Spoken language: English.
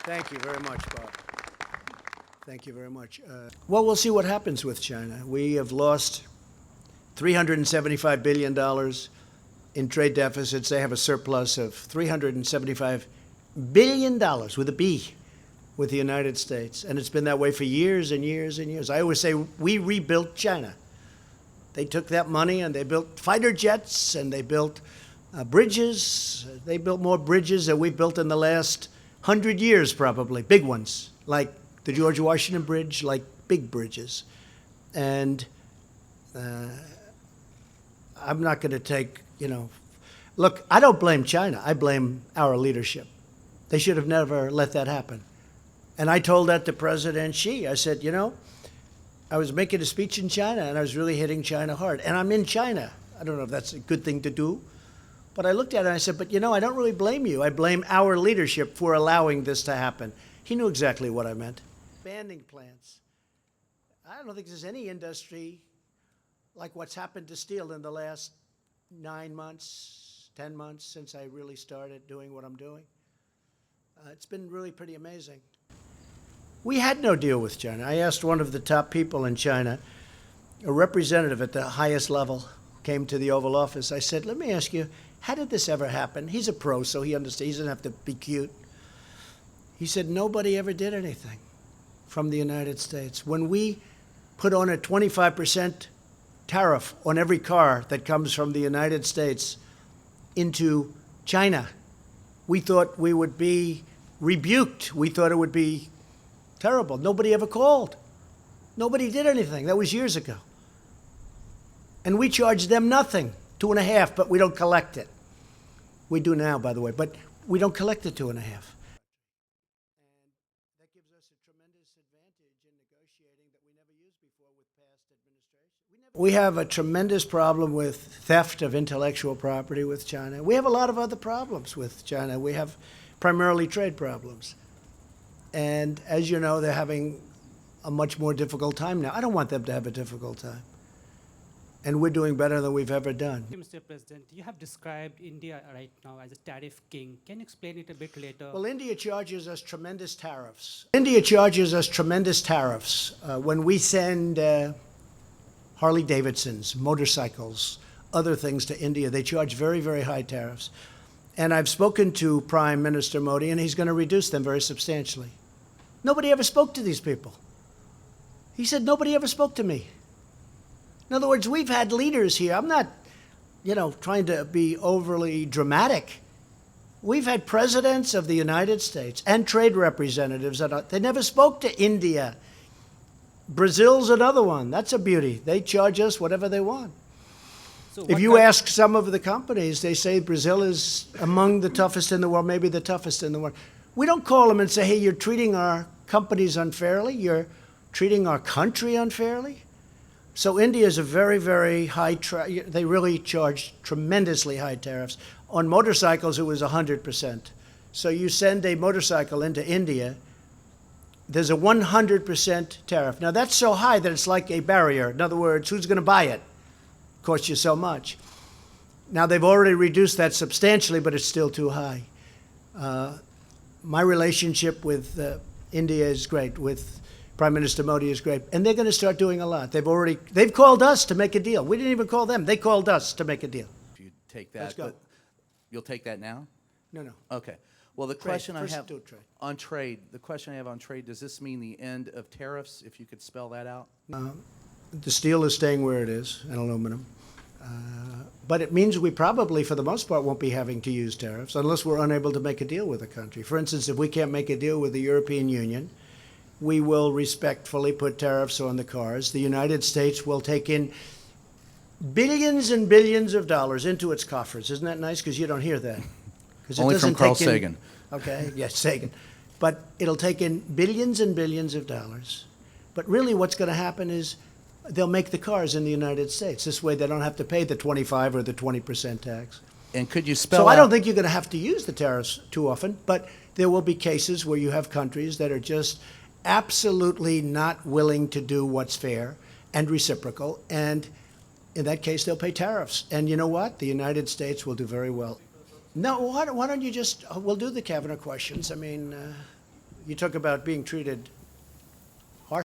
Thank you very much, Bob. Thank you very much. Well, we'll see what happens with China. We have lost $375 billion in trade deficits. They have a surplus of $375 billion with a B with the United States. And it's been that way for years and years and years. I always say we rebuilt China. They took that money and they built fighter jets and they built bridges. They built more bridges than we've built in the last 100 years, probably, big ones, like the George Washington Bridge, like big bridges. And I'm not going to take, look, I don't blame China. I blame our leadership. They should have never let that happen. And I told that to President Xi. I said, I was making a speech in China, and I was really hitting China hard. And I'm in China. I don't know if that's a good thing to do. But I looked at it and I said, but I don't really blame you. I blame our leadership for allowing this to happen. He knew exactly what I meant. Expanding plants. I don't think there's any industry like what's happened to steel in the last 9 months, 10 months since I really started doing what I'm doing. It's been really pretty amazing. We had no deal with China. I asked one of the top people in China, a representative at the highest level, came to the Oval Office. I said, let me ask you, how did this ever happen? He's a pro, so he understands. He doesn't have to be cute. He said, nobody ever did anything from the United States. When we put on a 25% tariff on every car that comes from the United States into China, we thought we would be rebuked. We thought it would be terrible. Nobody ever called. Nobody did anything. That was years ago. And we charged them nothing, 2.5%, but we don't collect it. We do now, by the way, but we don't collect the 2.5%. And that gives us a tremendous advantage in negotiating that we never used before with past administrations. We have a tremendous problem with theft of intellectual property with China. We have a lot of other problems with China. We have primarily trade problems. And as you know, they're having a much more difficult time now. I don't want them to have a difficult time. And we're doing better than we've ever done. Mr. President, you have described India right now as a tariff king. Can you explain it a bit later? Well, India charges us tremendous tariffs. India charges us tremendous tariffs. When we send Harley Davidsons, motorcycles, other things to India, they charge very, very high tariffs. And I've spoken to Prime Minister Modi, and he's going to reduce them very substantially. Nobody ever spoke to these people. He said, nobody ever spoke to me. In other words, we've had leaders here. I'm not, trying to be overly dramatic. We've had presidents of the United States and trade representatives. They never spoke to India. Brazil's another one. That's a beauty. They charge us whatever they want. So if you ask some of the companies, they say Brazil is among the toughest in the world, maybe the toughest in the world. We don't call them and say, hey, you're treating our companies unfairly. You're treating our country unfairly. So India is a very, very high, they really charge tremendously high tariffs. On motorcycles, it was 100%. So you send a motorcycle into India, there's a 100% tariff. Now that's so high that it's like a barrier. In other words, who's going to buy it? Costs you so much. Now they've already reduced that substantially, but it's still too high. My relationship with India is great, with Prime Minister Modi is great, and they're going to start doing a lot. They've called us to make a deal. We didn't even call them. They called us to make a deal. If you take that, Let's go. You'll take that now? No. Okay. Well, the Trade. question I First have do trade. on trade, does this mean the end of tariffs? If you could spell that out. The steel is staying where it is, and aluminum. But it means we probably, for the most part, won't be having to use tariffs unless we're unable to make a deal with a country. For instance, if we can't make a deal with the European Union, we will respectfully put tariffs on the cars. The United States will take in billions and billions of dollars into its coffers. Isn't that nice? Because you don't hear that. Only from Carl Sagan. Okay, yes, Sagan. But it'll take in billions and billions of dollars. But really what's going to happen is they'll make the cars in the United States. This way they don't have to pay the 25 or the 20% tax. And could you spell So out? I don't think you're going to have to use the tariffs too often, but there will be cases where you have countries that are just absolutely not willing to do what's fair and reciprocal, and in that case, they'll pay tariffs. And you know what? The United States will do very well. No, why don't you just, we'll do the Kavanaugh questions. I mean, You talk about being treated